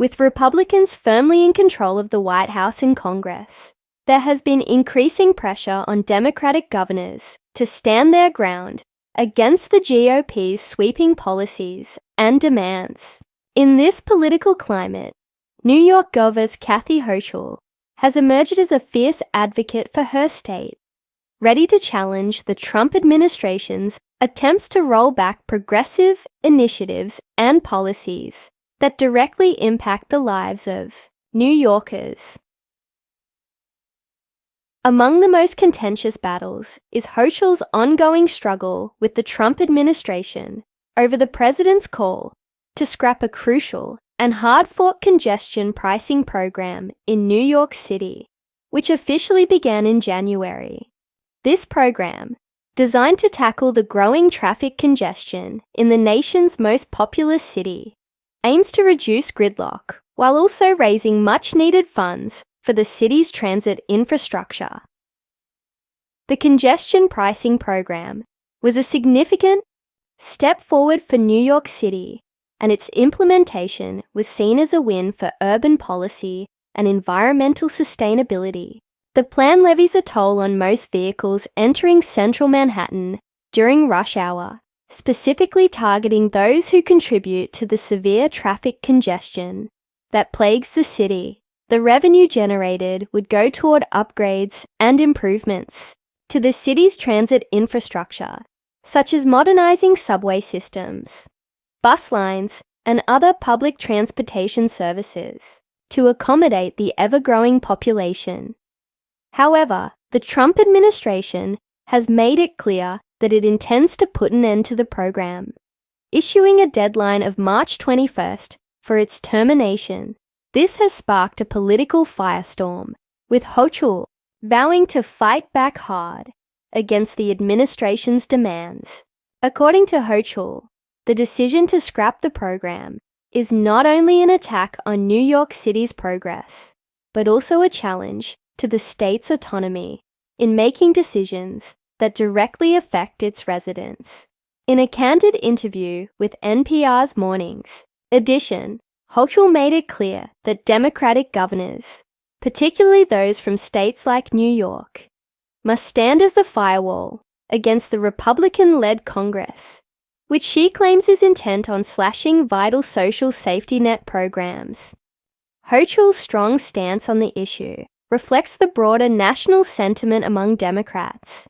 With Republicans firmly in control of the White House and Congress, there has been increasing pressure on Democratic governors to stand their ground against the GOP's sweeping policies and demands. In this political climate, New York Gov's KathyHochul has emerged as a fierce advocate for her state, ready to challenge the Trump administration's attempts to roll back progressive initiatives and policies that directly impact the lives of New Yorkers. Among the most contentious battles is Hochul's ongoing struggle with the Trump administration over the president's call to scrap a crucial and hard-fought congestion pricing program in New York City, which officially began in January. This program, designed to tackle the growing traffic congestion in the nation's most populous city, aims to reduce gridlock while also raising much-needed funds for the city's transit infrastructure. The congestion pricing program was a significant step forward for New York City, and its implementation was seen as a win for urban policy and environmental sustainability. The plan levies a toll on most vehicles entering central Manhattan during rush hour, specifically targeting those who contribute to the severe traffic congestion that plagues the city. The revenue generated would go toward upgrades and improvements to the city's transit infrastructure, such as modernizing subway systems, bus lines, and other public transportation services to accommodate the ever-growing population. However, the Trump administration has made it clear that it intends to put an end to the program, issuing a deadline of March 21st for its termination. This has sparked a political firestorm, with Hochul vowing to fight back hard against the administration's demands. According to Hochul, the decision to scrap the program is not only an attack on New York City's progress, but also a challenge to the state's autonomy in making decisions that directly affect its residents. In a candid interview with NPR's Mornings edition, Hochul made it clear that Democratic governors, particularly those from states like New York, must stand as the firewall against the Republican-led Congress, which she claims is intent on slashing vital social safety net programs. Hochul's strong stance on the issue reflects the broader national sentiment among Democrats,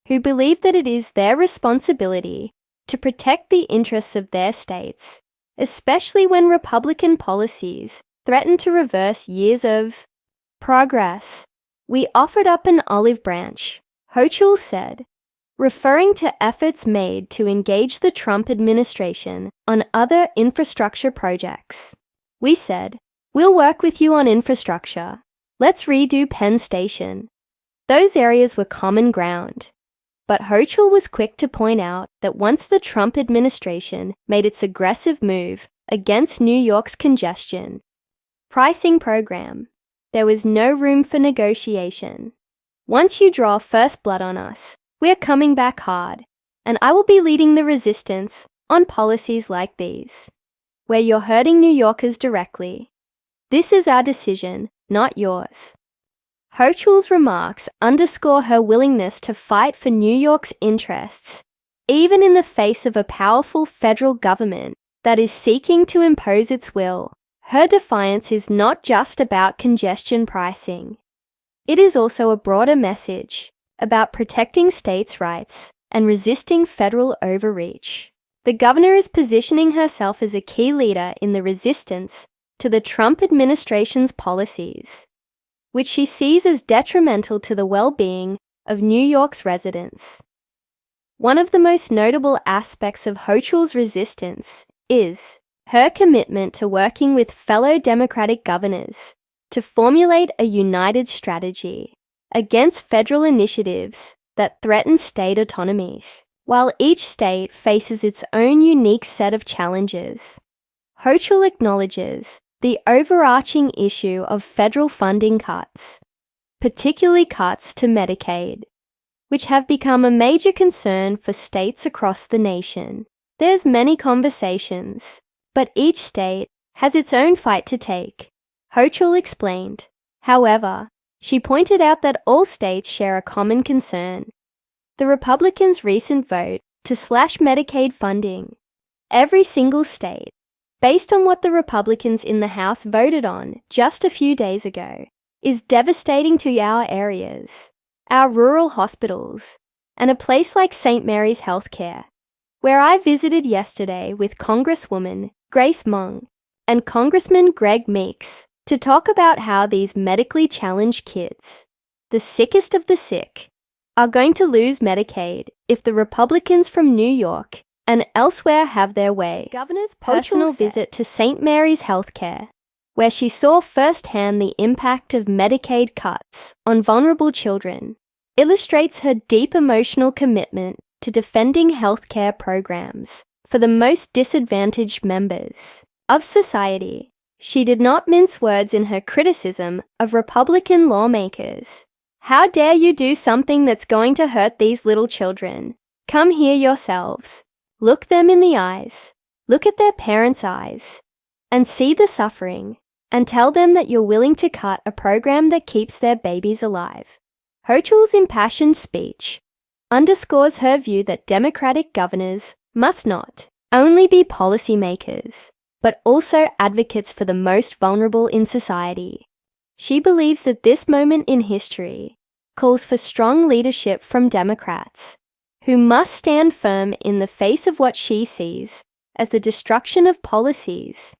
who believe that it is their responsibility to protect the interests of their states, especially when Republican policies threaten to reverse years of progress. "We offered up an olive branch," Hochul said, referring to efforts made to engage the Trump administration on other infrastructure projects. "We said, we'll work with you on infrastructure. Let's redo Penn Station." Those areas were common ground. But Hochul was quick to point out that once the Trump administration made its aggressive move against New York's congestion pricing program, there was no room for negotiation. "Once you draw first blood on us, we're coming back hard, and I will be leading the resistance on policies like these, where you're hurting New Yorkers directly. This is our decision, not yours." Hochul's remarks underscore her willingness to fight for New York's interests, even in the face of a powerful federal government that is seeking to impose its will. Her defiance is not just about congestion pricing. It is also a broader message about protecting states' rights and resisting federal overreach. The governor is positioning herself as a key leader in the resistance to the Trump administration's policies, which she sees as detrimental to the well-being of New York's residents. One of the most notable aspects of Hochul's resistance is her commitment to working with fellow Democratic governors to formulate a united strategy against federal initiatives that threaten state autonomies. While each state faces its own unique set of challenges, Hochul acknowledges the overarching issue of federal funding cuts, particularly cuts to Medicaid, which have become a major concern for states across the nation. There's many conversations, but each state has its own fight to take, Hochul explained. However, she pointed out that all states share a common concern: the Republicans' recent vote to slash Medicaid funding. Every single state, based on what the Republicans in the House voted on just a few days ago, is devastating to our areas, our rural hospitals, and a place like St. Mary's Healthcare, where I visited yesterday with Congresswoman Grace Meng and Congressman Greg Meeks to talk about how these medically challenged kids, the sickest of the sick, are going to lose Medicaid if the Republicans from New York and elsewhere have their way. Governor's personal visit to St. Mary's Healthcare, where she saw firsthand the impact of Medicaid cuts on vulnerable children, illustrates her deep emotional commitment to defending healthcare programs for the most disadvantaged members of society. She did not mince words in her criticism of Republican lawmakers. How dare you do something that's going to hurt these little children? Come here yourselves. Look them in the eyes. Look at their parents' eyes. And see the suffering. And tell them that you're willing to cut a program that keeps their babies alive. Hochul's impassioned speech underscores her view that Democratic governors must not only be policymakers, but also advocates for the most vulnerable in society. She believes that this moment in history calls for strong leadership from Democrats, who must stand firm in the face of what she sees as the destruction of policies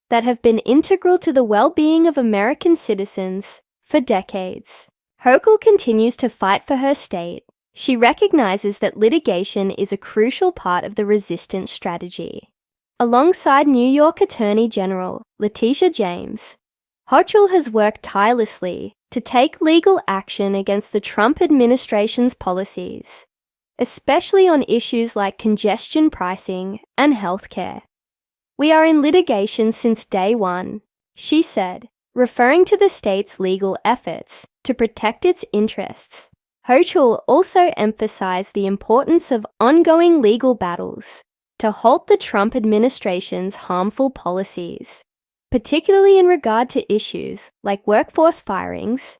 that have been integral to the well-being of American citizens for decades. Hochul continues to fight for her state. She recognizes that litigation is a crucial part of the resistance strategy. Alongside New York Attorney General Letitia James, Hochul has worked tirelessly to take legal action against the Trump administration's policies, especially on issues like congestion pricing and healthcare. We are in litigation since day one, she said, referring to the state's legal efforts to protect its interests. Hochul also emphasized the importance of ongoing legal battles to halt the Trump administration's harmful policies, particularly in regard to issues like workforce firings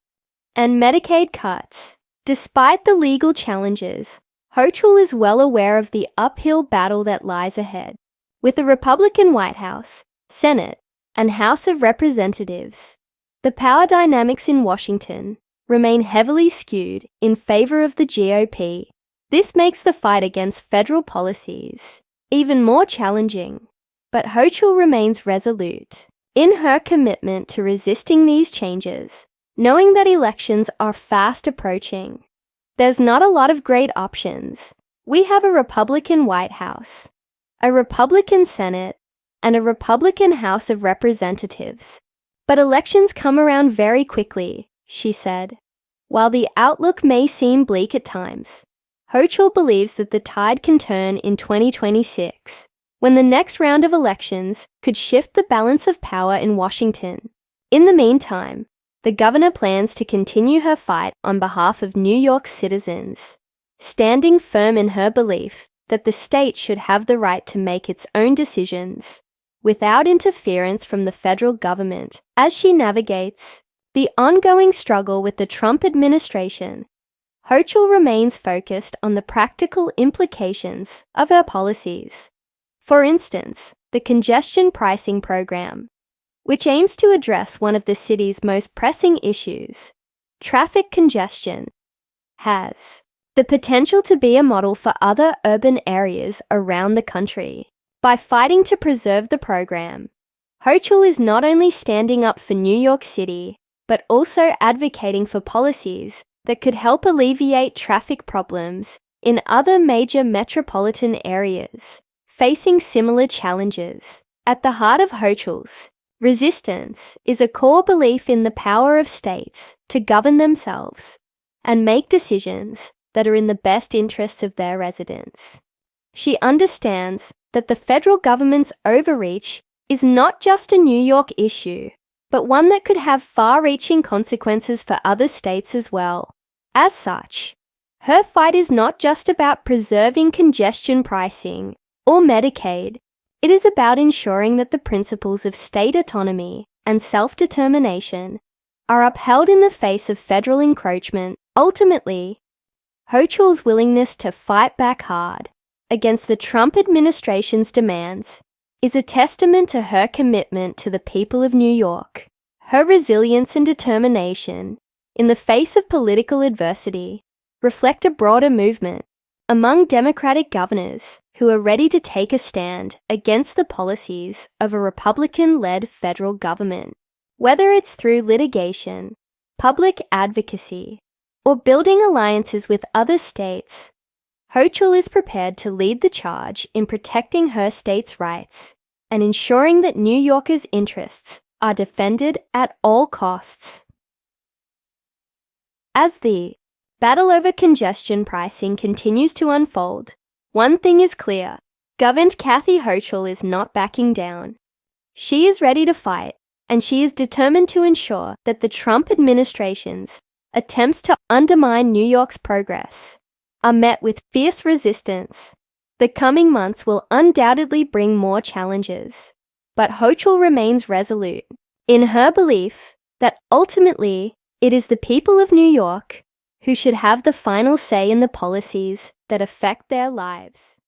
and Medicaid cuts. Despite the legal challenges, Hochul is well aware of the uphill battle that lies ahead. With the Republican White House, Senate, and House of Representatives, the power dynamics in Washington remain heavily skewed in favor of the GOP. This makes the fight against federal policies even more challenging, but Hochul remains resolute in her commitment to resisting these changes, knowing that elections are fast approaching. There's not a lot of great options. We have a Republican White House, a Republican Senate, and a Republican House of Representatives. But elections come around very quickly, she said. While the outlook may seem bleak at times, Hochul believes that the tide can turn in 2026, when the next round of elections could shift the balance of power in Washington. In the meantime, the governor plans to continue her fight on behalf of New York's citizens, standing firm in her belief that the state should have the right to make its own decisions without interference from the federal government. As she navigates the ongoing struggle with the Trump administration, Hochul remains focused on the practical implications of her policies. For instance, the congestion pricing program, which aims to address one of the city's most pressing issues, traffic congestion, has the potential to be a model for other urban areas around the country. By fighting to preserve the program, Hochul is not only standing up for New York City, but also advocating for policies that could help alleviate traffic problems in other major metropolitan areas facing similar challenges. At the heart of Hochul's resistance is a core belief in the power of states to govern themselves and make decisions that are in the best interests of their residents. She understands that the federal government's overreach is not just a New York issue, but one that could have far-reaching consequences for other states as well. As such, her fight is not just about preserving congestion pricing or Medicaid, It is about ensuring that the principles of state autonomy and self-determination are upheld in the face of federal encroachment. Ultimately, Hochul's willingness to fight back hard against the Trump administration's demands is a testament to her commitment to the people of New York. Her resilience and determination in the face of political adversity reflect a broader movement among Democratic governors who are ready to take a stand against the policies of a Republican-led federal government. Whether it's through litigation, public advocacy, or building alliances with other states, Hochul is prepared to lead the charge in protecting her state's rights and ensuring that New Yorkers' interests are defended at all costs. As the battle over congestion pricing continues to unfold, one thing is clear: Governor KathyHochul is not backing down. She is ready to fight, and she is determined to ensure that the Trump administration's attempts to undermine New York's progress are met with fierce resistance. The coming months will undoubtedly bring more challenges, but Hochul remains resolute in her belief that ultimately it is the people of New York who should have the final say in the policies that affect their lives.